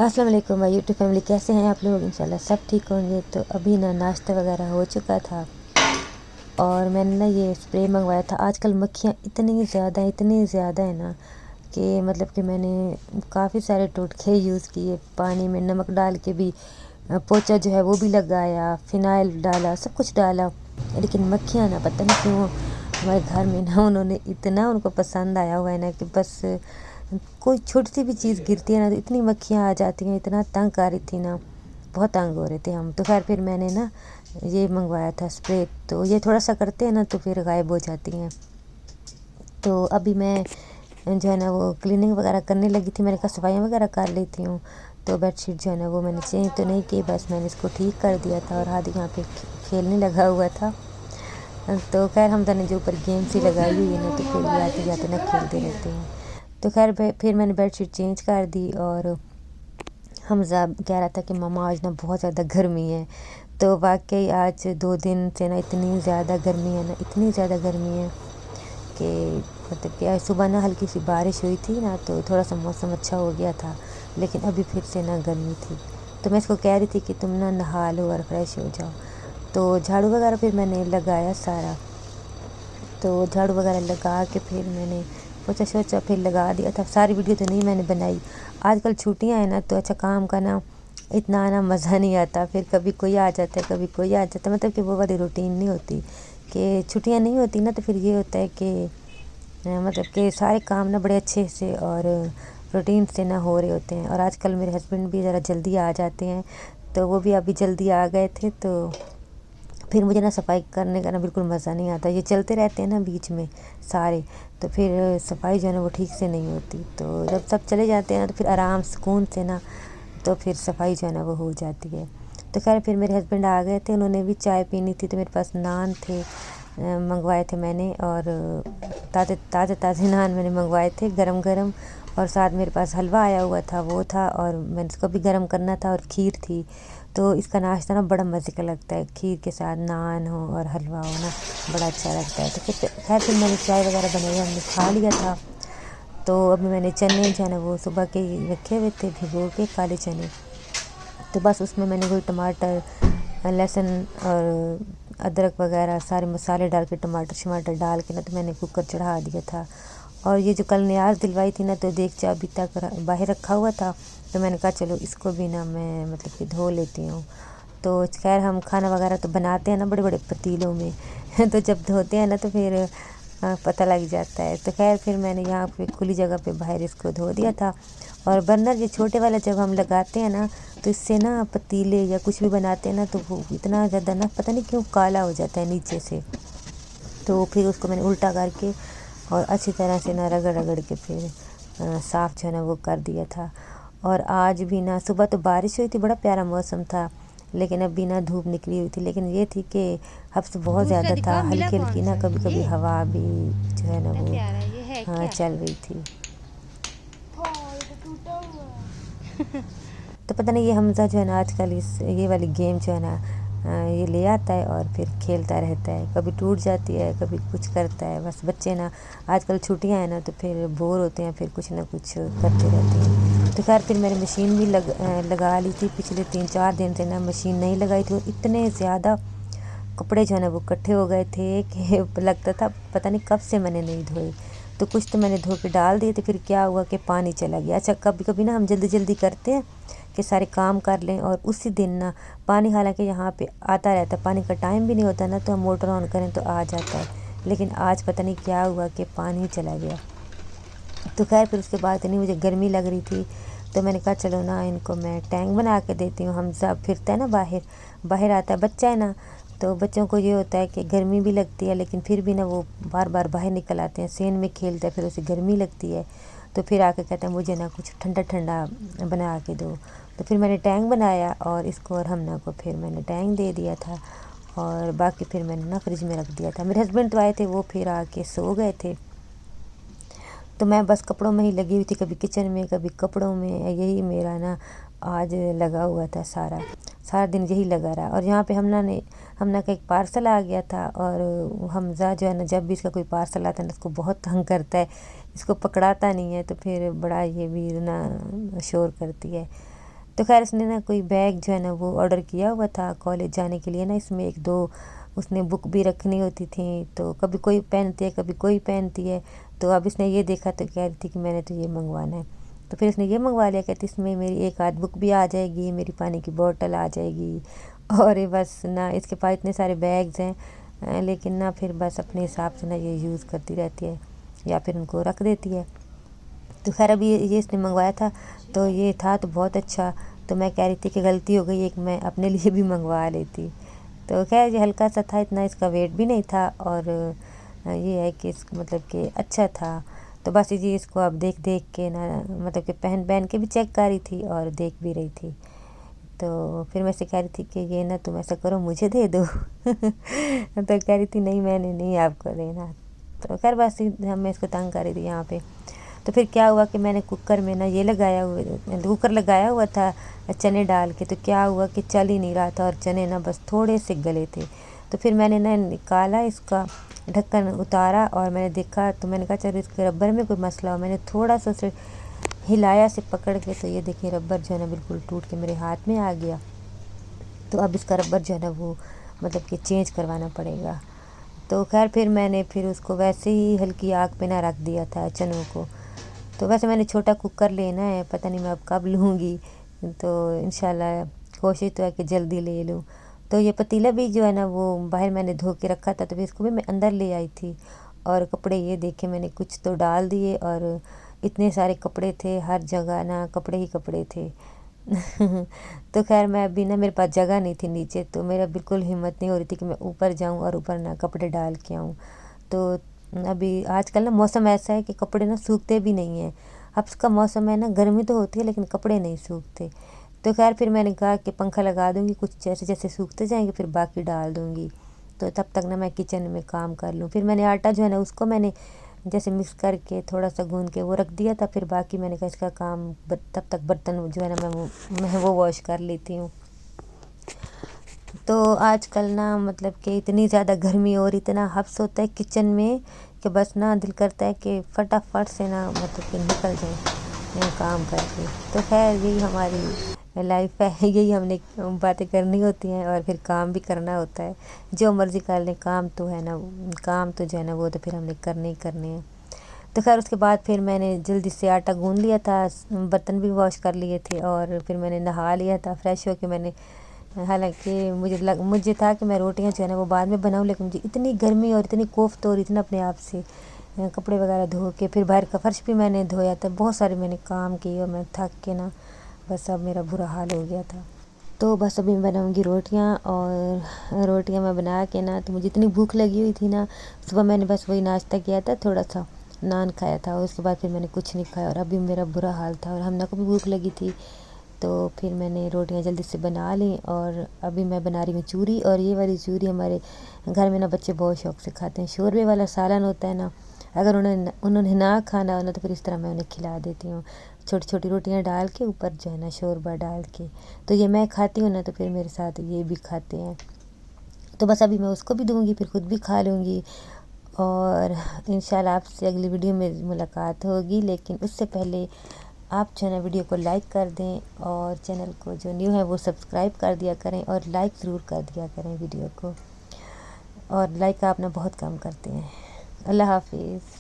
अस्सलाम वालेकुम my YouTube family, कैसे हैं आप लोग। इंशाल्लाह सब ठीक होंगे। तो अभी ना नाश्ता वगैरह हो चुका था और मैंने ना ये स्प्रे मंगवाया था। आजकल मक्खियाँ इतनी ज़्यादा है ना कि मतलब कि मैंने काफ़ी सारे टोटके यूज़ किए, पानी में नमक डाल के भी पोछा जो है वो भी लगाया, फिनाइल डाला, सब कुछ डाला, लेकिन मक्खियाँ ना पता नहीं क्यों हमारे घर में ना उन्होंने इतना उनको पसंद आया हुआ है ना कि बस कोई छोटी सी भी चीज़ गिरती है ना तो इतनी मक्खियाँ आ जाती हैं। इतना तंग आ रही थी ना, बहुत तंग हो रहे थे हम। तो खैर फिर मैंने ना ये मंगवाया था स्प्रे। तो ये थोड़ा सा करते हैं ना तो फिर गायब हो जाती हैं। तो अभी मैं जो है ना वो क्लीनिंग वगैरह करने लगी थी। मैंने कहा सफाइयाँ वगैरह कर लेती हूँ। तो बेडशीट जो है ना वो मैंने चेंज तो नहीं की, बस मैंने इसको ठीक कर दिया था और हादी यहाँ पे खेलने लगा हुआ था। तो खैर हम दोनों जो ऊपर गेम सी लगाई हुई है ना तो फिर ये आते जाते ना खेलते रहते हैं। तो खैर फिर मैंने बेडशीट चेंज कर दी और हमज़ा कह रहा था कि मम्मा आज ना बहुत ज़्यादा गर्मी है। तो वाकई आज 2 दिन से ना इतनी ज़्यादा गर्मी है ना, इतनी ज़्यादा गर्मी है कि मतलब कि आज सुबह ना हल्की सी बारिश हुई थी ना तो थोड़ा सा मौसम अच्छा हो गया था, लेकिन अभी फिर से ना गर्मी थी। तो मैं इसको कह रही थी कि तुम ना नहा लो और फ्रेश हो जाओ। तो झाड़ू वगैरह फिर मैंने लगाया सारा। तो झाड़ू वगैरह लगा के फिर मैंने पोछा शोछा फिर लगा दिया था। सारी वीडियो तो नहीं मैंने बनाई, आजकल छुट्टियां हैं ना तो अच्छा काम का ना इतना ना मज़ा नहीं आता। फिर कभी कोई आ जाता है, कभी कोई आ जाता है, मतलब कि वो वाली रूटीन नहीं होती। कि छुट्टियां नहीं होती ना तो फिर ये होता है कि मतलब कि सारे काम ना बड़े अच्छे से और रूटीन से ना हो रहे होते हैं। और आजकल मेरे हस्बैंड भी ज़रा जल्दी आ जाते हैं, तो वो भी अभी जल्दी आ गए थे। तो फिर मुझे ना सफाई करने का ना बिल्कुल मज़ा नहीं आता। ये चलते रहते हैं ना बीच में सारे, तो फिर सफाई जो है ना वो ठीक से नहीं होती। तो जब सब चले जाते हैं ना तो फिर आराम सुकून से ना तो फिर सफाई जो है ना वो हो जाती है। तो खैर फिर मेरे हस्बैंड आ गए थे, उन्होंने भी चाय पीनी थी। तो मेरे पास नान थे, मंगवाए थे मैंने, और ताज़े ताज़े ताज़े नान मैंने मंगवाए थे गरम गरम। और साथ मेरे पास हलवा आया हुआ था, वो था, और मैंने इसको भी गरम करना था, और खीर थी। तो इसका नाश्ता ना बड़ा मज़े का लगता है, खीर के साथ नान हो और हलवा हो ना, बड़ा अच्छा लगता है। तो फिर खैर फिर मैंने चाय वगैरह बनाई, हमने खा लिया था। तो अभी मैंने चने जो है ना वो सुबह के रखे हुए थे भिगो के, काले चने। तो बस उसमें मैंने वही टमाटर, लहसुन और अदरक वगैरह सारे मसाले डाल के, टमाटर शमाटर डाल के ना तो मैंने कुकर चढ़ा दिया था। और ये जो कल न्याज दिलवाई थी ना तो देगचा अभी तक बाहर रखा हुआ था। तो मैंने कहा चलो इसको भी ना मैं मतलब कि धो लेती हूँ। तो खैर हम खाना वगैरह तो बनाते हैं ना बड़े बड़े पतीलों में तो जब धोते हैं ना तो फिर पता लग जाता है। तो खैर फिर मैंने यहाँ पे खुली जगह पे बाहर इसको धो दिया था। और बर्नर ये छोटे वाला जब हम लगाते हैं ना तो इससे ना पतीले या कुछ भी बनाते हैं ना तो वो इतना ज़्यादा ना पता नहीं क्यों काला हो जाता है नीचे से। तो फिर उसको मैंने उल्टा करके और अच्छी तरह से ना रगड़ रगड़ के फिर साफ़ जो है ना वो कर दिया था। और आज भी ना सुबह तो बारिश हुई थी, बड़ा प्यारा मौसम था, लेकिन अभी ना धूप निकली हुई थी। लेकिन ये थी कि हफ्स बहुत ज़्यादा था, हल्की हल्की ना कभी कभी हवा भी जो है ना वो चल रही थी। तो पता नहीं ये हमज़ा जो है ना आजकल इस ये वाली गेम जो है ना ये ले आता है और फिर खेलता रहता है, कभी टूट जाती है, कभी कुछ करता है। बस बच्चे ना आजकल छुट्टियां हैं ना तो फिर बोर होते हैं, फिर कुछ ना कुछ करते रहते हैं। तो खैर फिर मैंने मशीन भी लगा ली थी। पिछले 3-4 दिन से ना मशीन नहीं लगाई थी और इतने ज़्यादा कपड़े जो है ना वो इकट्ठे हो गए थे कि लगता था पता नहीं कब से मैंने नहीं धोए। तो कुछ तो मैंने धो के डाल दिए थे, फिर क्या हुआ कि पानी चला गया। अच्छा कभी कभी ना हम जल्दी जल्दी करते हैं कि सारे काम कर लें और उसी दिन ना पानी, हालांकि यहाँ पे आता रहता है, पानी का टाइम भी नहीं होता ना तो हम मोटर ऑन करें तो आ जाता है, लेकिन आज पता नहीं क्या हुआ कि पानी चला गया। तो खैर फिर उसके बाद इतनी मुझे गर्मी लग रही थी तो मैंने कहा चलो ना इनको मैं टैंक बना के देती हूँ। हम सब फिरता है ना बाहर, बाहर आता है बच्चा है ना, तो बच्चों को ये होता है कि गर्मी भी लगती है, लेकिन फिर भी ना वो बार बार बाहर निकल आते हैं, सेन में खेलते हैं, फिर उसे गर्मी लगती है। तो फिर आके कहते हैं मुझे ना कुछ ठंडा ठंडा बना के दो। तो फिर मैंने टैंक बनाया और इसको और हमना को फिर मैंने टैंक दे दिया था, और बाकी फिर मैंने ना फ्रिज में रख दिया था। मेरे हस्बैंड तो आए थे, वो फिर आके सो गए थे। तो मैं बस कपड़ों में ही लगी हुई थी, कभी किचन में कभी कपड़ों में, यही मेरा ना आज लगा हुआ था, सारा सारा दिन यही लगा रहा। और यहाँ पे हमना का एक पार्सल आ गया था, और हमज़ा जो है ना जब भी इसका कोई पार्सल आता है ना उसको बहुत तंग करता है, इसको पकड़ाता नहीं है, तो फिर बड़ा ये भी ना शोर करती है। तो खैर उसने ना कोई बैग जो है ना वो ऑर्डर किया हुआ था कॉलेज जाने के लिए ना, इसमें 1-2 उसने बुक भी रखनी होती थी, तो कभी कोई पहनती है कभी कोई पहनती है। तो अब इसने ये देखा तो कह रही थी कि मैंने तो ये मंगवाना है, तो फिर उसने ये मंगवा लिया। कहती इसमें मेरी एक आध बुक भी आ जाएगी, मेरी पानी की बोतल आ जाएगी, और ये बस ना इसके पास इतने सारे बैग्स हैं, लेकिन ना फिर बस अपने हिसाब से ना ये यूज़ करती रहती है या फिर उनको रख देती है। तो खैर अभी ये इसने मंगवाया था तो ये था तो बहुत अच्छा, तो मैं कह रही थी कि गलती हो गई, एक मैं अपने लिए भी मंगवा लेती। तो खैर ये हल्का सा था, इतना इसका वेट भी नहीं था, और ये है कि इस मतलब कि अच्छा था। तो बस ये इसको अब देख देख के ना मतलब कि पहन पहन के भी चेक कर रही थी और देख भी रही थी। तो फिर मैं से कह रही थी कि ये ना तुम ऐसा करो मुझे दे दो तो कह रही थी नहीं मैंने नहीं आपको देना। तो खैर बस मैं इसको तंग कर रही थी यहाँ पे। तो फिर क्या हुआ कि मैंने कुकर में ना ये कुकर लगाया हुआ था चने डाल के, तो क्या हुआ कि चल ही नहीं रहा था और चने ना बस थोड़े से गले थे। तो फिर मैंने ना निकाला इसका ढक्कन उतारा और मैंने देखा, तो मैंने कहा चलो इसके रबर में कोई मसला हो। मैंने थोड़ा सा उसे हिलाया से पकड़ के, तो ये देखिए रबर जो है ना बिल्कुल टूट के मेरे हाथ में आ गया। तो अब इसका रबर जो है ना वो मतलब कि चेंज करवाना पड़ेगा। तो खैर फिर मैंने उसको वैसे ही हल्की आग पे ना रख दिया था चनों को। तो वैसे मैंने छोटा कुकर लेना है, पता नहीं मैं अब कब लूँगी, तो इंशाल्लाह कोशिश तो है कि जल्दी ले लूँ। तो ये पतीला भी जो है ना वो बाहर मैंने धो के रखा था, तो फिर इसको भी मैं अंदर ले आई थी। और कपड़े ये देखे मैंने कुछ तो डाल दिए, और इतने सारे कपड़े थे, हर जगह ना कपड़े ही कपड़े थे तो खैर मैं अभी ना मेरे पास जगह नहीं थी नीचे, तो मेरा बिल्कुल हिम्मत नहीं हो रही थी कि मैं ऊपर जाऊँ और ऊपर ना कपड़े डाल के आऊँ। तो अभी आजकल ना मौसम ऐसा है कि कपड़े ना सूखते भी नहीं हैं। अब का मौसम है ना, गर्मी तो होती है लेकिन कपड़े नहीं सूखते। तो खैर फिर मैंने कहा कि पंखा लगा दूँगी, कुछ जैसे जैसे सूखते जाएंगे फिर बाकी डाल दूँगी, तो तब तक ना मैं किचन में काम कर लूँ। फिर मैंने आटा जो है ना उसको मैंने जैसे मिक्स करके थोड़ा सा गूंद के वो रख दिया था। फिर बाकी मैंने कहा इसका काम तब तक बर्तन जो है ना मैं वो वॉश कर लेती हूँ। तो आजकल ना मतलब कि इतनी ज़्यादा गर्मी और इतना हब्स होता है किचन में कि बस ना दिल करता है कि फटाफट से ना मतलब कि निकल जाए काम करके। तो खैर यही हमारी लाइफ है, यही हमने बातें करनी होती हैं और फिर काम भी करना होता है। जो मर्ज़ी कर लें, काम तो है ना, काम तो जो है ना वो तो फिर हमने करने ही करने हैं। तो खैर उसके बाद फिर मैंने जल्दी से आटा गूंद लिया था, बर्तन भी वॉश कर लिए थे, और फिर मैंने नहा लिया था। फ्रेश होकर मैंने, हालांकि मुझे था कि मैं रोटियां जो है ना वो बाद में बनाऊं, लेकिन मुझे इतनी गर्मी और इतनी कोफ्त हो रही थी ना अपने आप से, कपड़े वगैरह धो के फिर बाहर का फर्श भी मैंने धोया था, बहुत सारे मैंने काम किए और मैं थक के ना बस अब मेरा बुरा हाल हो गया था। तो बस अभी मैं बनाऊंगी रोटियां, और रोटियां मैं बना के ना, तो मुझे इतनी भूख लगी हुई थी ना, सुबह मैंने बस वही नाश्ता किया था, थोड़ा सा नान खाया था, और उसके बाद फिर मैंने कुछ नहीं खाया, और अभी मेरा बुरा हाल था और हमना को भी भूख लगी थी। तो फिर मैंने रोटियां जल्दी से बना ली, और अभी मैं बना रही हूँ चूरी। और ये वाली चूरी हमारे घर में ना बच्चे बहुत शौक से खाते हैं। शोरबे वाला सालन होता है ना, अगर उन्होंने ना खाना हो ना तो फिर इस तरह मैं उन्हें खिला देती हूँ, छोटी छोटी रोटियां डाल के ऊपर जो है ना शोरबा डाल के। तो ये मैं खाती हूँ ना, तो फिर मेरे साथ ये भी खाते हैं। तो बस अभी मैं उसको भी दूँगी, फिर खुद भी खा लूँगी, और इंशाल्लाह आपसे अगली वीडियो में मुलाकात होगी। लेकिन उससे पहले आप जो है ना वीडियो को लाइक कर दें, और चैनल को जो न्यू है वो सब्सक्राइब कर दिया करें, और लाइक ज़रूर कर दिया करें वीडियो को, और लाइक आप ना बहुत कम करते हैं। अल्लाह हाफिज़।